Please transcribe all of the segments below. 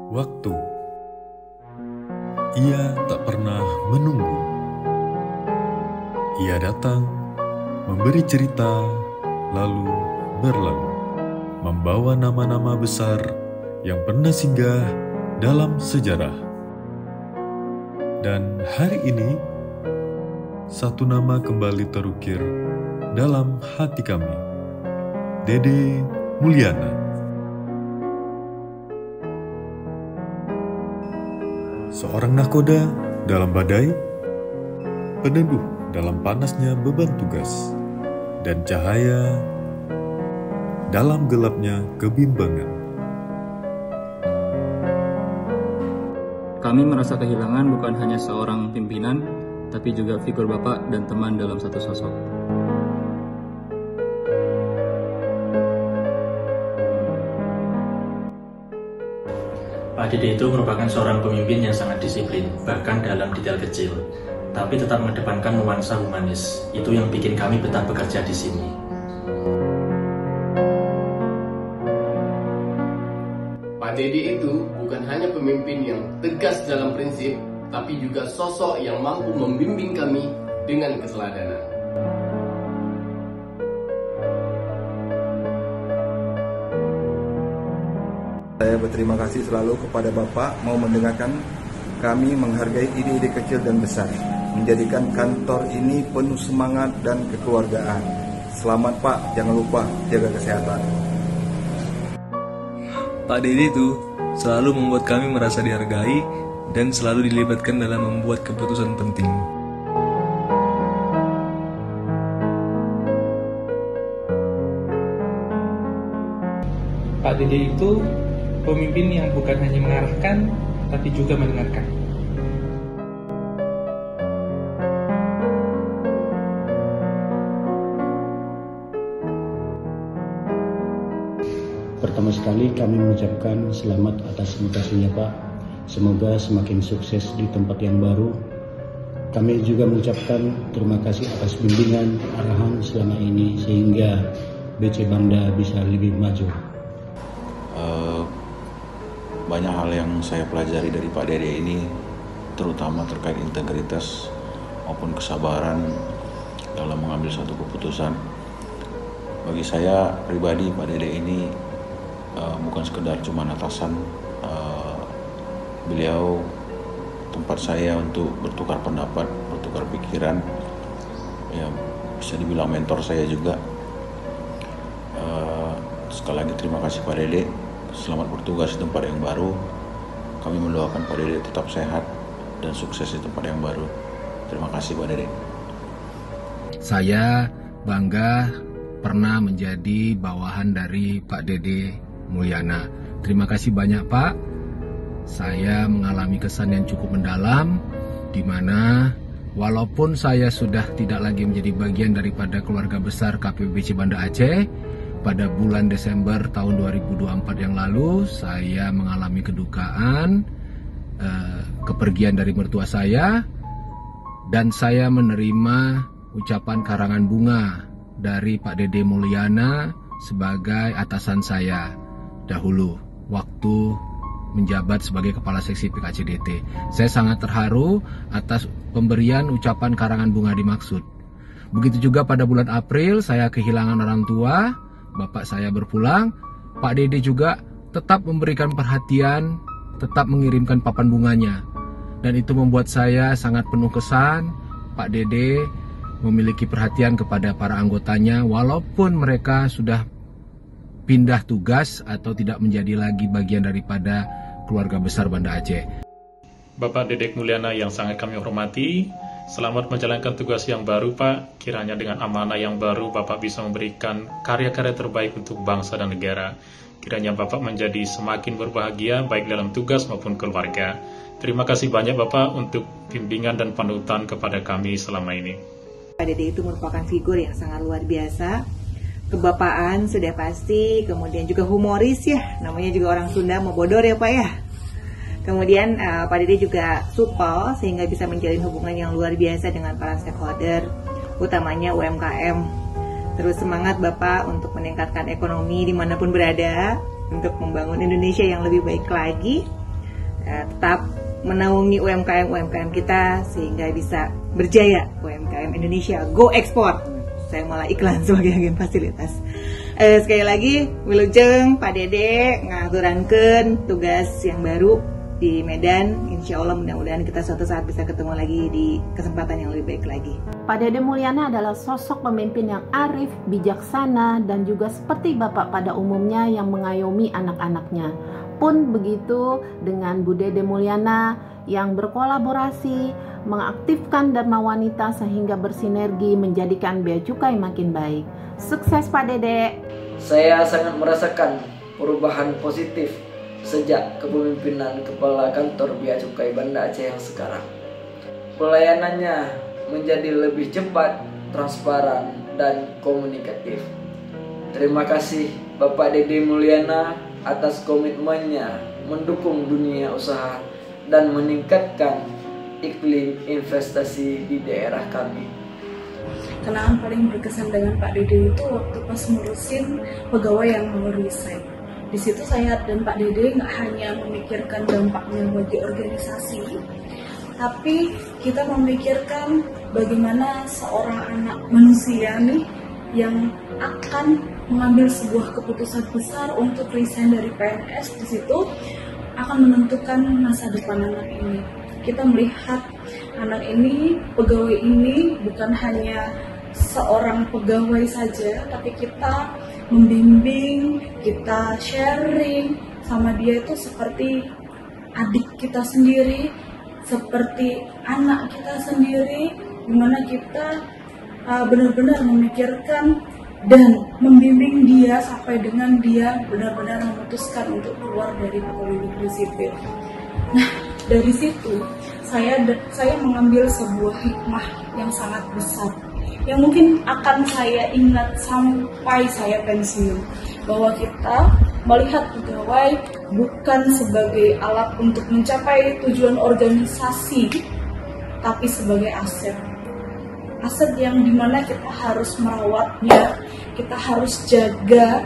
Waktu. Ia tak pernah menunggu. Ia datang, memberi cerita, lalu berlalu, membawa nama-nama besar yang pernah singgah dalam sejarah. Dan hari ini, satu nama kembali terukir dalam hati kami, Dede Mulyana. Seorang nahkoda dalam badai, peneduh dalam panasnya beban tugas, dan cahaya dalam gelapnya kebimbangan. Kami merasa kehilangan bukan hanya seorang pimpinan, tapi juga figur Bapak dan teman dalam satu sosok. Pak Dede itu merupakan seorang pemimpin yang sangat disiplin, bahkan dalam detail kecil, tapi tetap mengedepankan nuansa humanis. Itu yang bikin kami betah bekerja di sini. Pak Dede itu bukan hanya pemimpin yang tegas dalam prinsip, tapi juga sosok yang mampu membimbing kami dengan keteladanan. Saya berterima kasih selalu kepada Bapak mau mendengarkan kami menghargai ide-ide kecil dan besar, menjadikan kantor ini penuh semangat dan kekeluargaan. Selamat Pak, jangan lupa jaga kesehatan. Pak Dede itu selalu membuat kami merasa dihargai dan selalu dilibatkan dalam membuat keputusan penting. Pak Dede itu pemimpin yang bukan hanya mengarahkan, tapi juga mendengarkan. Pertama sekali kami mengucapkan selamat atas mutasinya Pak. Semoga semakin sukses di tempat yang baru. Kami juga mengucapkan terima kasih atas bimbingan arahan selama ini sehingga BC Banda bisa lebih maju. Banyak hal yang saya pelajari dari Pak Dede ini, terutama terkait integritas maupun kesabaran dalam mengambil suatu keputusan. Bagi saya pribadi, Pak Dede ini bukan sekedar cuma atasan. Beliau tempat saya untuk bertukar pendapat, bertukar pikiran. Ya, bisa dibilang mentor saya juga. Sekali lagi terima kasih Pak Dede. Selamat bertugas di tempat yang baru. Kami mendoakan Pak Dede tetap sehat dan sukses di tempat yang baru. Terima kasih Pak Dede. Saya bangga pernah menjadi bawahan dari Pak Dede Mulyana. Terima kasih banyak Pak. Saya mengalami kesan yang cukup mendalam, di mana walaupun saya sudah tidak lagi menjadi bagian daripada keluarga besar KPBC Banda Aceh, pada bulan Desember tahun 2024 yang lalu, saya mengalami kedukaan, kepergian dari mertua saya, dan saya menerima ucapan karangan bunga dari Pak Dede Mulyana sebagai atasan saya dahulu, waktu menjabat sebagai Kepala Seksi PKCDT. Saya sangat terharu atas pemberian ucapan karangan bunga dimaksud. Begitu juga pada bulan April, saya kehilangan orang tua. Bapak saya berpulang, Pak Dede juga tetap memberikan perhatian, tetap mengirimkan papan bunganya. Dan itu membuat saya sangat penuh kesan. Pak Dede memiliki perhatian kepada para anggotanya, walaupun mereka sudah pindah tugas atau tidak menjadi lagi bagian daripada keluarga besar Banda Aceh. Bapak Dede Mulyana yang sangat kami hormati, selamat menjalankan tugas yang baru Pak. Kiranya dengan amanah yang baru Bapak bisa memberikan karya-karya terbaik untuk bangsa dan negara. Kiranya Bapak menjadi semakin berbahagia baik dalam tugas maupun keluarga. Terima kasih banyak Bapak untuk bimbingan dan panutan kepada kami selama ini. Pak Dede itu merupakan figur yang sangat luar biasa. Kebapaan sudah pasti, kemudian juga humoris ya, namanya juga orang Sunda mau bodor ya Pak ya. Kemudian Pak Dede juga supel sehingga bisa menjalin hubungan yang luar biasa dengan para stakeholder. utamanya UMKM. Terus semangat Bapak untuk meningkatkan ekonomi dimanapun berada, untuk membangun Indonesia yang lebih baik lagi. Tetap menaungi UMKM kita sehingga bisa berjaya. UMKM Indonesia go ekspor. Saya malah iklan sebagai agen fasilitas. Sekali lagi, wilujeng Pak Dede ngaturankeun tugas yang baru di Medan. Insya Allah mudah-mudahan kita suatu saat bisa ketemu lagi di kesempatan yang lebih baik lagi. Pak Dede Mulyana adalah sosok pemimpin yang arif, bijaksana, dan juga seperti bapak pada umumnya yang mengayomi anak-anaknya. Pun begitu dengan Bu Dede Mulyana yang berkolaborasi, mengaktifkan Dharma Wanita sehingga bersinergi menjadikan Bea Cukai makin baik. Sukses Pak Dede. Saya sangat merasakan perubahan positif sejak kepemimpinan Kepala Kantor Bea Cukai Banda Aceh yang sekarang. Pelayanannya menjadi lebih cepat, transparan, dan komunikatif. Terima kasih Bapak Dede Mulyana atas komitmennya mendukung dunia usaha dan meningkatkan iklim investasi di daerah kami. Kenangan paling berkesan dengan Pak Dede itu waktu pas ngurusin pegawai yang mau resign. Di situ saya dan Pak Dede nggak hanya memikirkan dampaknya bagi organisasi, tapi kita memikirkan bagaimana seorang anak manusia nih yang akan mengambil sebuah keputusan besar untuk resign dari PNS, di situ akan menentukan masa depan anak ini. Kita melihat anak ini, pegawai ini bukan hanya seorang pegawai saja, tapi kita membimbing, kita sharing sama dia itu seperti adik kita sendiri, seperti anak kita sendiri, dimana kita benar-benar memikirkan dan membimbing dia sampai dengan dia benar-benar memutuskan untuk keluar dari pegawai negeri sipil. Nah, dari situ saya mengambil sebuah hikmah yang sangat besar, yang mungkin akan saya ingat sampai saya pensiun, bahwa kita melihat pegawai bukan sebagai alat untuk mencapai tujuan organisasi, tapi sebagai aset. Aset yang dimana kita harus merawatnya, kita harus jaga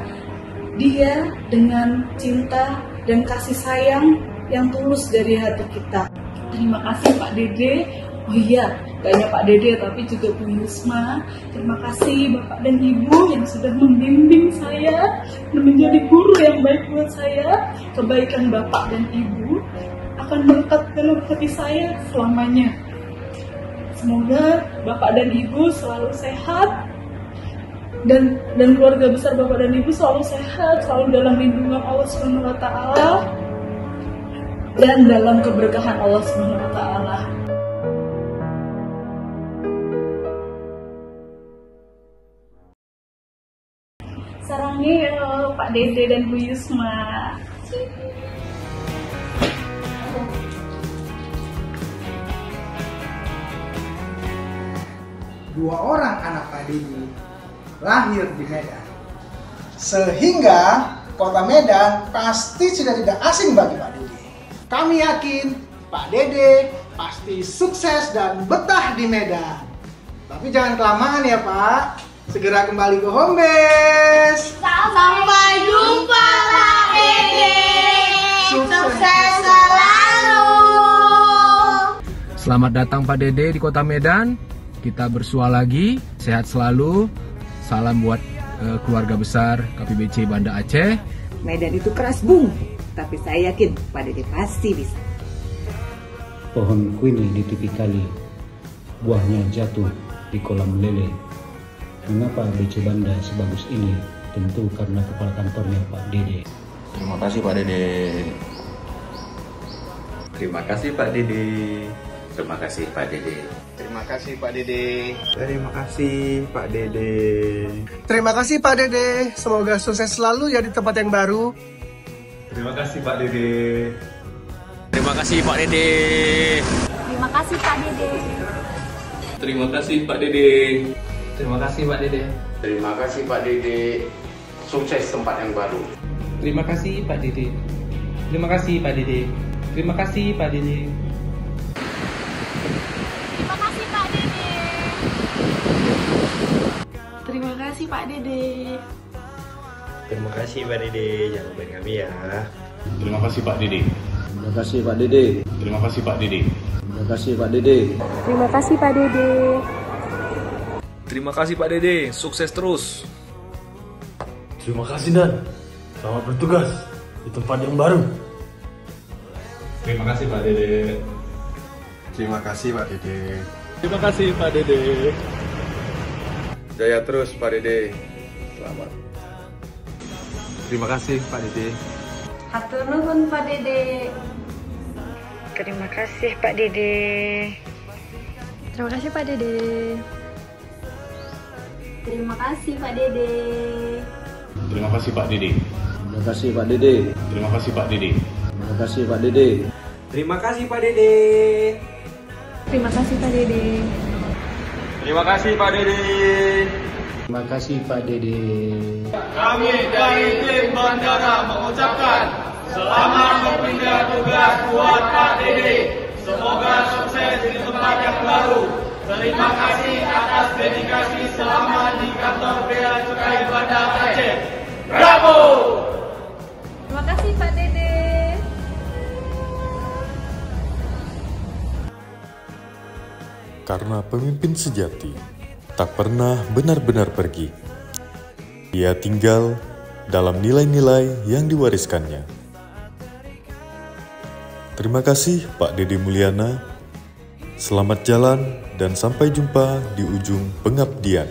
dia dengan cinta dan kasih sayang yang tulus dari hati kita. Terima kasih Pak Dede. Oh iya, gak hanya Pak Dede tapi juga Bu Yusma. Terima kasih Bapak dan Ibu yang sudah membimbing saya dan menjadi guru yang baik buat saya. Kebaikan Bapak dan Ibu akan melekat dalam hati saya selamanya. Semoga Bapak dan Ibu selalu sehat dan keluarga besar Bapak dan Ibu selalu sehat, selalu dalam lindungan Allah Subhanahu wa taala dan dalam keberkahan Allah Subhanahu wa taala. Sarangnya Pak Dede dan Bu Yusma. Dua orang anak Pak Dede lahir di Medan, sehingga kota Medan pasti sudah tidak asing bagi Pak Dede. Kami yakin Pak Dede pasti sukses dan betah di Medan. Tapi jangan kelamaan ya Pak, segera kembali ke home base. Sampai jumpa Pak Dede. Sukses selalu. Selamat datang Pak Dede di kota Medan. Kita bersua lagi, sehat selalu. Salam buat keluarga besar KPBC Banda Aceh. Medan itu keras bung, tapi saya yakin Pak Dede pasti bisa. Pohon kuini di tepi kali, buahnya jatuh di kolam lele. Mengapa BC Banda sebagus ini? Tentu karena kepala kantornya Pak Dede. Terima kasih Pak Dede. Terima kasih Pak Dede. Terima kasih Pak Dede. Terima kasih Pak Dede. Terima kasih Pak Dede. Terima kasih Pak Dede. Semoga sukses selalu ya di tempat yang baru. Terima kasih Pak Dede. Terima kasih Pak Dede. Terima kasih Pak Dede. Terima kasih Pak Dede. Terima kasih Pak Dede. Terima kasih Pak Dede. Sukses tempat yang baru. Terima kasih Pak Dede. Terima kasih Pak Dede. Terima kasih Pak Dede. Terima kasih Pak Dede. Terima kasih Pak Dede. Terima kasih Pak Dede, jangan lupain kami ya. Terima kasih Pak Dede. Terima kasih Pak Dede. Terima kasih Pak Dede. Terima kasih Pak Dede. Terima kasih Pak Dede. Terima kasih Pak Dede, sukses terus. Terima kasih Dan, selamat bertugas di tempat yang baru. Terima kasih Pak Dede. Terima kasih Pak Dede. Terima kasih Pak Dede. Jaya terus Pak Dede. Selamat. Terima kasih Pak Dede. Hatur nuhun Pak Dede. Terima kasih Pak Dede. Terima kasih Pak Dede. Terima kasih Pak Dede. Terima kasih Pak Dede. Terima kasih Pak Dede. Terima kasih Pak Dede. Terima kasih Pak Dede. Terima kasih Pak Dede. Terima kasih Pak Dede. Terima kasih Pak Dede. Terima kasih Pak Dede. Kami dari tim bandara mengucapkan selamat berpindah tugas buat Pak Dede. Semoga sukses di tempat yang baru. Terima kasih atas dedikasi selama di kantor Bea Cukai Banda Aceh. Bravo! Terima kasih Pak Dede. Karena pemimpin sejati tak pernah benar-benar pergi. Ia tinggal dalam nilai-nilai yang diwariskannya. Terima kasih Pak Dede Mulyana. Selamat jalan dan sampai jumpa di ujung pengabdian.